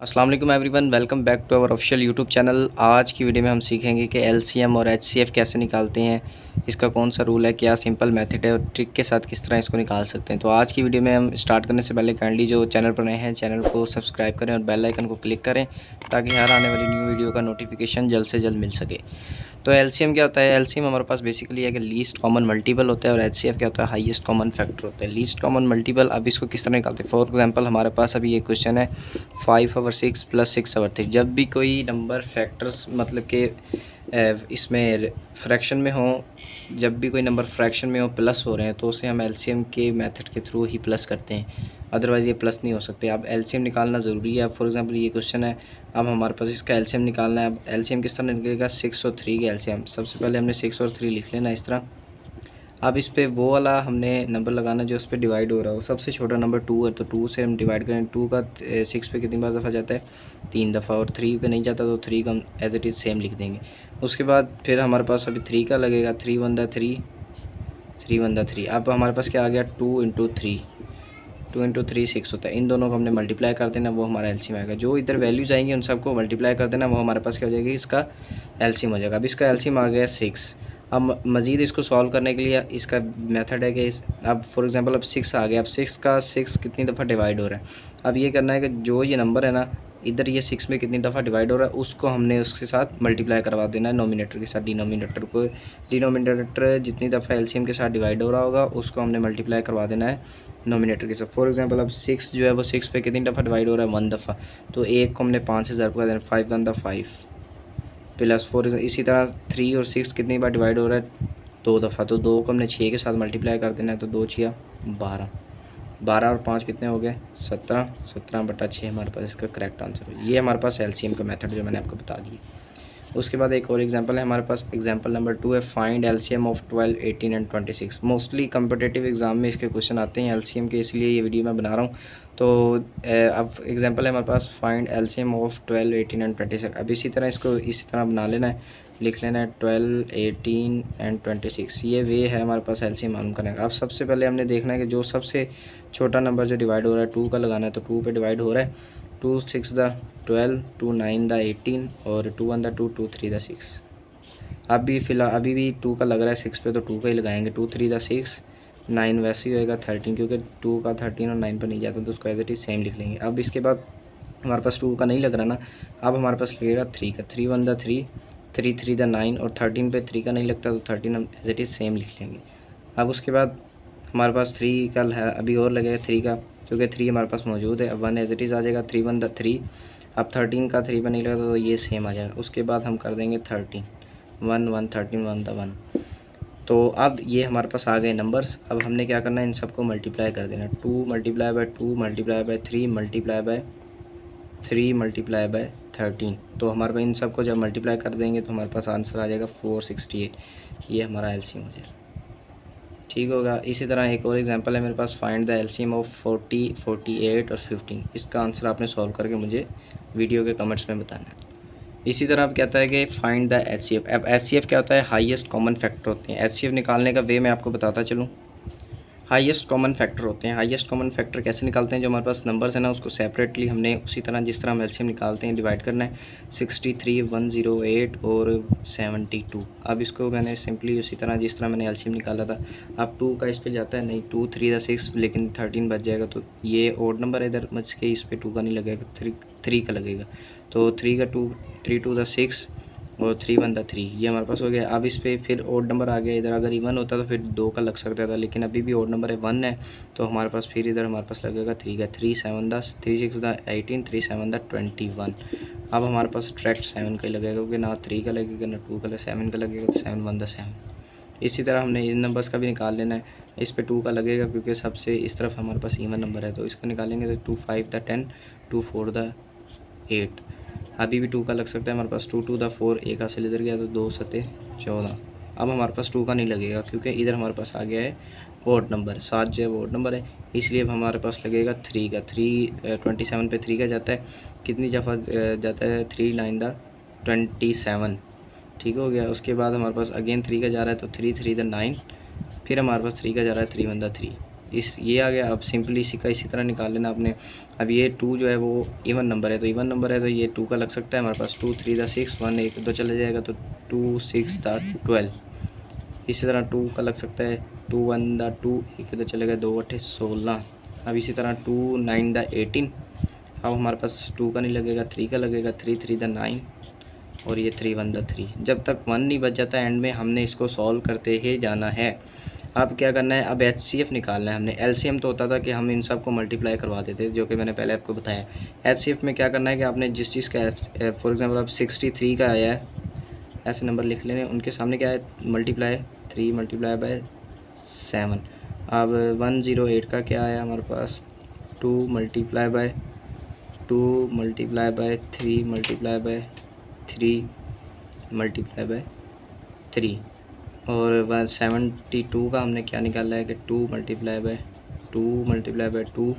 अस्सलाम वालेकुम everyone, welcome back to our official YouTube channel. आज की वीडियो में हम सीखेंगे कि एलसीएम और एचसीएफ कैसे निकालते हैं, इसका कौन सा रूल है, क्या सिंपल मेथड है और ट्रिक के साथ किस तरह इसको निकाल सकते हैं। तो आज की वीडियो में हम स्टार्ट करने से पहले काइंडली जो चैनल पर नए हैं चैनल को सब्सक्राइब करें और बेल आइकन को क्लिक करें ताकि हर आने वाली न्यू वीडियो का नोटिफिकेशन जल्द से जल्द मिल सके। तो एलसीएम क्या होता है? एलसीएम हमारे पास बेसिकली है कि लीस्ट कॉमन मल्टीपल होता है और एचसीएफ क्या होता है? हाईएस्ट कॉमन फैक्टर होता है। लीस्ट कॉमन मल्टीपल, अब इसको किस तरह निकालते हैं? फॉर एग्जांपल हमारे पास अभी ये क्वेश्चन है 5/6 + 6/3। जब भी कोई नंबर फैक्टर्स मतलब कि इसमें फ्रैक्शन में हो, जब भी कोई नंबर फ्रैक्शन में हो, प्लस हो रहे हैं, तो उसे हम एलसीएम के मेथड के थ्रू ही प्लस करते हैं, अदरवाइज़ ये प्लस नहीं हो सकते। अब एलसीएम निकालना ज़रूरी है। फॉर एग्जांपल ये क्वेश्चन है, अब हमारे पास इसका एलसीएम निकालना है। अब एलसीएम किस तरह निकलेगा? 6 और 3 का एलसीएम। सबसे पहले हमने 6 और 3 लिख लेना इस तरह। अब इस पे वो वाला हमने नंबर लगाना जो उस पर डिवाइड हो रहा हो। सबसे छोटा नंबर 2 है तो 2 से हम डिवाइड करें। 2 का 6 पे कितनी बार दफ़ा जाता है? 3 दफ़ा। और 3 पे नहीं जाता तो 3 का हम एज इट इज़ सेम लिख देंगे। उसके बाद फिर हमारे पास अभी 3 का लगेगा। 3 × 1 = 3, 3 × 1 = 3। अब हमारे पास क्या आ गया? 2 × 3, 2 × 3 6 होता है। इन दोनों को हमने मल्टीप्लाई कर देना, वो हमारा एलसीएम आएगा। जो इधर वैल्यूज़ आएंगी उन सबको मल्टीप्लाई कर देना, वो हमारे पास क्या हो जाएगी? इसका एलसीएम हो जाएगा। अब इसका एलसीएम आ गया 6। अब मज़ीद इसको सॉल्व करने के लिए इसका मेथड है कि अब फॉर एग्जांपल अब 6 आ गया। अब 6 का 6 कितनी दफ़ा डिवाइड हो रहा है? अब ये करना है कि जो ये नंबर है ना, इधर ये 6 में कितनी दफ़ा डिवाइड हो रहा है उसको हमने उसके साथ मल्टीप्लाई करवा देना है नोमिनेटर के साथ। डिनोमिनेटर जितनी दफ़ा एलसीएम के साथ डिवाइड हो रहा होगा उसको हमने मल्टीप्लाई करवा देना है नोमिनेटर के साथ। फॉर एग्जांपल अब 6 जो है वो 6 पे कितनी दफ़ा डिवाइड हो रहा है? 1 दफ़ा। तो एक को हमने 5 से ज़रब कर देना, 5 × 1 = 5 प्लस 4। इसी तरह 3 और 6 कितनी बार डिवाइड हो रहा है? 2 दफ़ा। तो 2 को हमने 6 के साथ मल्टीप्लाई कर देना है, तो 2 × 6 = 12। 12 और 5 कितने हो गए? 17। 17/6 हमारे पास इसका करेक्ट आंसर है। ये हमारे पास एलसीएम का मेथड जो मैंने आपको बता दिया। उसके बाद एक और एग्जांपल है हमारे पास। एग्जांपल नंबर 2 है, find LCM of 12, 18 and 26। Mostly competitive exam में इसके क्वेश्चन आते हैं एलसीएम के, इसलिए ये वीडियो मैं बना रहा हूँ। तो अब एग्जांपल है हमारे पास, फाइंड एलसीएम ऑफ 12, 18 एंड 26। अब इसी तरह इसको इसी तरह बना लेना है, लिख लेना है 12, 18 एंड 26। ये वे है हमारे पास एलसीएम मालूम करने का। अब सबसे पहले हमने देखना है कि जो सबसे छोटा नंबर जो डिवाइड हो रहा है 2 का लगाना है, तो 2 पे डिवाइड हो रहा है। 2 × 6 = 12, 2 × 9 = 18 और 2 × 1 = 2, 2 × 3 = 6। अभी फ़िलहाल अभी भी 2 का लग रहा है 6 पे, तो 2 का ही लगाएंगे। 2 × 3 = 6, 9 वैसे ही होएगा 13, क्योंकि 2 का 13 और 9 पर नहीं जाता तो उसको एज इट इज़ सेम लिख लेंगे। अब इसके बाद हमारे पास 2 का नहीं लग रहा ना, अब हमारे पास लगेगा 3 का। 3 × 1 = 3, 3 × 3 = 9 और 13 पे 3 का नहीं लगता तो 13 हम एज इट इज़ सेम लिख लेंगे। अब उसके बाद हमारे पास 3 का है, अभी और लगेगा 3 का, क्योंकि 3 हमारे पास मौजूद है। अब 1 एज इट इज़ आ जाएगा। 3 × 1 = 3। अब 13 का 3 पर नहीं लगता तो ये सेम आ जाएगा। उसके बाद हम कर देंगे 13, 1 1 13 1 द 1। तो अब ये हमारे पास आ गए नंबर्स। अब हमने क्या करना है, इन सबको मल्टीप्लाई कर देना। 2 × 2 × 3 × 3 × 13। तो हमारे पास इन सबको जब मल्टीप्लाई कर देंगे तो हमारे पास आंसर आ जाएगा 468। ये हमारा एलसीएम हो जाएगा। ठीक होगा। इसी तरह एक और एग्जांपल है मेरे पास, फाइंड द एलसीएम ऑफ 40, 48 और 15। इसका आंसर आपने सॉल्व करके मुझे वीडियो के कमेंट्स में बताना है। इसी तरह अब कहता है कि फाइंड द एचसीएफ। अब एचसीएफ क्या होता है? हाईएस्ट कॉमन फैक्टर होते हैं। एचसीएफ निकालने का वे मैं आपको बताता चलूँ। हाईएस्ट कॉमन फैक्टर होते हैं। हाईएस्ट कॉमन फैक्टर कैसे निकालते हैं? जो हमारे पास नंबर्स है ना उसको सेपरेटली हमने उसी तरह जिस तरह हम एलसीएम निकालते हैं डिवाइड करना है। 63, 108 और 72। अब इसको मैंने सिंपली उसी तरह जिस तरह मैंने एलसीएम निकाला था। अब 2 का इस पर जाता है नहीं, 2 × 3 = 6, लेकिन 13 बच जाएगा तो ये ओड नंबर है इधर बच के, इस पर 2 का नहीं लगेगा, 3 का लगेगा। तो 3 का 2, 3 × 2 = 6 और 3 × 1 = 3। ये हमारे पास हो गया। अब इस पर फिर ओड नंबर आ गया इधर। अगर इवन होता तो फिर 2 का लग सकता था, लेकिन अभी भी ओड नंबर है, 1 है, तो हमारे पास फिर इधर हमारे पास लगेगा 3 का। 3 × 7 = 10, 3 × 6 = 18, 3 × 7 = 21। अब हमारे पास डायरेक्ट 7 का ही लगेगा, क्योंकि ना 3 का लगेगा ना 2 का लगेगा, 7 का लगेगा, तो 7 × 1 = 7। इसी तरह हमने इन नंबर्स का भी निकाल लेना है। इस पे 2 का लगेगा क्योंकि सबसे इस तरफ हमारे पास इवन नंबर है, तो इसको निकालेंगे तो 2 × 5 = 10, 2 × 4 = 8। अभी भी 2 का लग सकता है हमारे पास। 2 × 2 = 4, एक हासिल इधर गया तो 2 × 7 = 14। अब हमारे पास 2 का नहीं लगेगा क्योंकि इधर हमारे पास आ गया है ओड नंबर। 7 जो है वो ओड नंबर है, इसलिए अब हमारे पास लगेगा 3 का। 27 पे 3 का जाता है, कितनी दफ़ा जाता है? 3 × 9 = 27। ठीक हो गया। उसके बाद हमारे पास अगेन 3 का जा रहा है, तो 3 × 3 = 9। फिर हमारे पास 3 का जा रहा है, 3 × 1 = 3। इस ये आ गया। अब सिंपली इसी का इसी तरह निकाल लेना आपने। अब ये 2 जो है वो इवन नंबर है, तो इवन नंबर है तो ये 2 का लग सकता है हमारे पास। 2 3 दा 6, 1 1 तो चला जाएगा, तो 2 6 दा 12। इसी तरह 2 का लग सकता है, 2 1 दा 2, 1 तो चलेगा, 2 8 16। अब इसी तरह 2 9 दा 18। अब हमारे पास 2 का नहीं लगेगा, 3 का लगेगा, 3 3 दा 9 और ये 3 1 दा 3। जब तक 1 नहीं बच जाता एंड में हमने इसको सॉल्व करते ही जाना है। अब क्या करना है, अब HCF निकालना है हमने। LCM तो होता था कि हम इन सब को मल्टीप्लाई करवा देते थे, जो कि मैंने पहले आपको बताया। HCF में क्या करना है कि आपने जिस चीज़ का फॉर एग्जांपल अब 63 का आया है, ऐसे नंबर लिख लेने, उनके सामने क्या है, मल्टीप्लाई 3 मल्टीप्लाई बाय 7। अब 108 का क्या आया हमारे पास, 2 multiply by 2 multiply bye 3 multiply by 3 multiply by 3। और 172 का हमने क्या निकाला है कि 2 multiply by 2 multiply by 2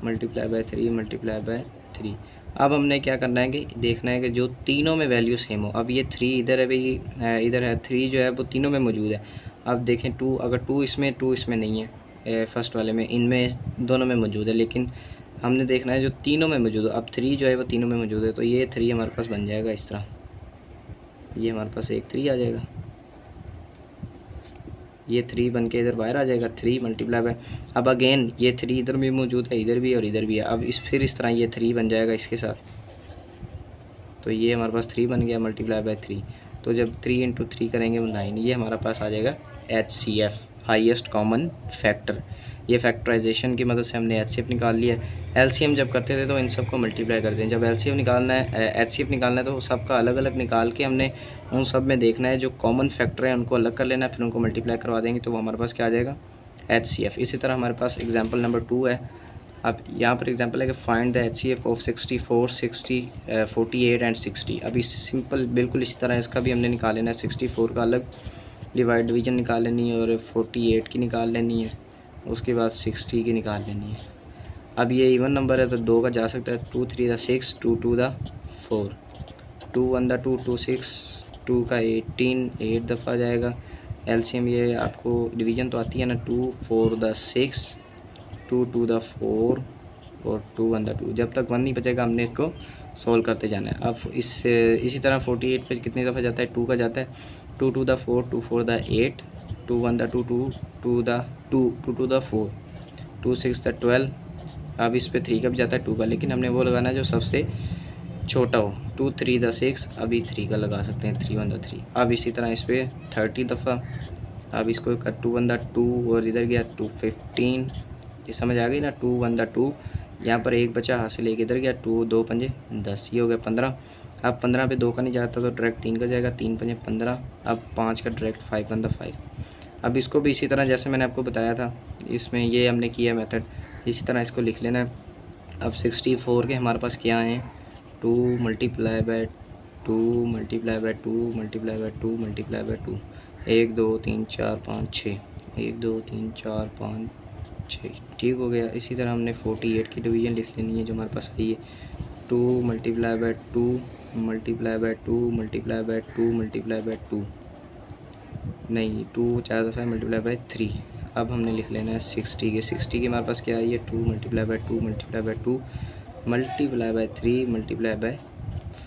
multiply bye 3 multiply by 3। अब हमने क्या करना है कि देखना है कि जो तीनों में वैल्यू सेम हो। अब ये 3 इधर है भाई, इधर है 3 जो है वो तीनों में मौजूद है। अब देखें 2, अगर 2 इसमें नहीं है, फर्स्ट वाले में, इनमें दोनों में मौजूद है, लेकिन हमने देखना है जो तीनों में मौजूद है। अब 3 जो है वो तीनों में मौजूद है, तो ये 3 हमारे पास बन जाएगा इस तरह। ये हमारे पास एक 3 आ जाएगा, ये 3 बन के इधर बाहर आ जाएगा, 3 मल्टीप्लाई बाय। अब अगेन ये 3 इधर भी मौजूद है, इधर भी और इधर भी है। अब फिर इस तरह ये 3 बन जाएगा इसके साथ, तो ये हमारे पास 3 बन गया मल्टीप्लाई बाय 3। तो जब 3 इंटू 3 करेंगे वो 9, ये हमारा पास आ जाएगा HCF, हाईएस्ट कॉमन फैक्टर। ये फैक्टराइजेशन की मदद से हमने HCF निकाल लिया है। LCM जब करते थे तो इन सब को मल्टीप्लाई करते हैं। जब LCM निकालना है, HCF निकालना है, तो सबका अलग अलग निकाल के हमने उन सब में देखना है जो कॉमन फैक्टर है उनको अलग कर लेना है, फिर उनको मल्टीप्लाई करवा देंगे तो वो हमारे पास क्या आ जाएगा, HCF। इसी तरह हमारे पास एग्जाम्पल नंबर 2 है। अब यहाँ पर एग्जांपल है कि find the HCF of 64 60 48 and 60। अभी सिंपल बिल्कुल इसी तरह इसका भी हमने निकाल लेना है। 64 का अलग डिवीजन निकाल लेनी है और 48 की निकाल लेनी है, उसके बाद 60 की निकाल लेनी है। अब ये इवन नंबर है तो 2 का जा सकता है, 2 3 दा 6, 2 2 दा 4, 2 1 दा 2, 2 6, 2 का 18, 8 दफ़ा जाएगा। LCM ये आपको डिवीज़न तो आती है ना, 2 4 दा 6, 2 2 दा 4 और 2 1 दा 2। जब तक 1 नहीं बचेगा हमने इसको सॉल्व करते जाना है। अब इसी तरह 48 पे कितनी दफ़ा जाता है, 2 का जाता है, 2 2 दा 4, 2 4 दा 8, 2 1 दा 2, 2 दा 2, 2 2 दा 4, 2 6 दा 12। अब इस पे 3 का भी जाता है 2 का, लेकिन हमने वो लगाना है जो सबसे छोटा हो। 2 3 दा 6, अभी 3 का लगा सकते हैं, 3 1 दा 3। अब इसी तरह इस पर 30 दफ़ा। अब इसको कर 2 1 दा 2 और इधर गया 2 15। ये समझ आ गई ना, 2 1 दा 2, यहाँ पर एक बचा हासिल, एक इधर गया, 2 2 पंजे 10, ये हो गया 15। अब 15 पे 2 का नहीं जाता तो डायरेक्ट 3 का जाएगा, 3 पंजे 15। अब 5 का डायरेक्ट 5 1 दा 5। अब इसको भी इसी तरह जैसे मैंने आपको बताया था, इसमें ये हमने किया मेथड, इसी तरह इसको लिख लेना है। अब 64 के हमारे पास क्या हैं, 2 multiply by 2 multiply by 2 multiply by 2 multiply by 2, 1 2 3 4 5 6, 1 2 3 4 5 6, ठीक हो गया। इसी तरह हमने 48 की डिवीज़न लिख लेनी है जो हमारे पास आई है, 2 multiply by 2 multiply by 2 multiply by 2 multiply by 2, नहीं 2 4 दफ़ा मल्टीप्लाई बाय 3। अब हमने लिख लेना है 60 के। 60 की हमारे पास क्या आई है, 2 multiply by 2 multiply by 2 multiply bye 3 multiply by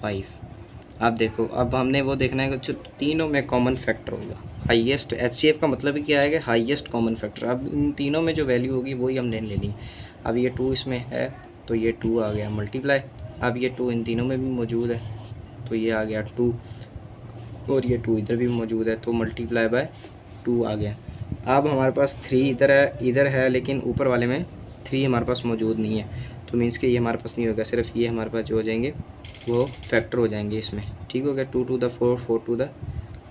5। अब देखो, अब हमने वो देखना है कि जो तीनों में कॉमन फैक्टर होगा, हाईएस्ट। HCF का मतलब ही क्या है कि हाईएस्ट कॉमन फैक्टर। अब इन तीनों में जो वैल्यू होगी वही हमने लेनी है। अब ये 2 इसमें है तो ये 2 आ गया मल्टीप्लाई। अब ये 2 इन तीनों में भी मौजूद है तो ये आ गया 2, और ये 2 इधर भी मौजूद है तो मल्टीप्लाई बाय 2 आ गया। अब हमारे पास 3 इधर है लेकिन ऊपर वाले में 3 हमारे पास मौजूद नहीं है, तो मीन्स कि ये हमारे पास नहीं होगा, सिर्फ ये हमारे पास जो हो जाएंगे वो फैक्टर हो जाएंगे इसमें, ठीक हो गया। 2 2 दा 4, 4 2 दा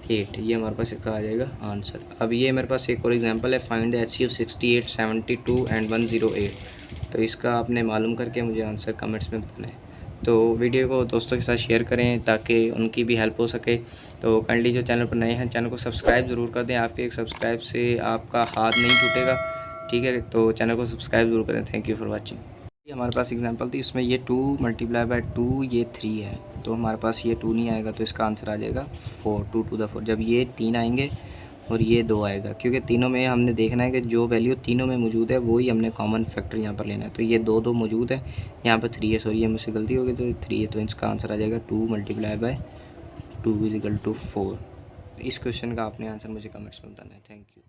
8, ये हमारे पास इसका आ जाएगा आंसर। अब ये मेरे पास एक और एग्जांपल है, फाइंड द HCF 68 72 एंड 108। तो इसका आपने मालूम करके मुझे आंसर कमेंट्स में बताना है। तो वीडियो को दोस्तों के साथ शेयर करें ताकि उनकी भी हेल्प हो सके। तो काइंडली जो चैनल पर नए हैं चैनल को सब्सक्राइब ज़रूर कर दें, आपके एक सब्सक्राइब से आपका हाथ नहीं टूटेगा, ठीक है। तो चैनल को सब्सक्राइब ज़रूर करें। Thank you for watching. ये हमारे पास एग्जांपल थी, इसमें ये 2 मल्टीप्लाई बाय 2 ये 3 है, तो हमारे पास ये 2 नहीं आएगा तो इसका आंसर आ जाएगा 4, 2 2 दा 4। जब ये 3 आएंगे और ये 2 आएगा, क्योंकि तीनों में हमने देखना है कि जो वैल्यू तीनों में मौजूद है वही हमने कॉमन फैक्टर यहाँ पर लेना है। तो ये 2 मौजूद है, यहाँ पर 3 है, सॉरी ये मुझसे गलती हो गई, तो 3 है, तो इसका आंसर आ जाएगा 2 multiply by 2 is equal to 4। इस क्वेश्चन का आपने आंसर मुझे कमेंट्स में बताना है। Thank you.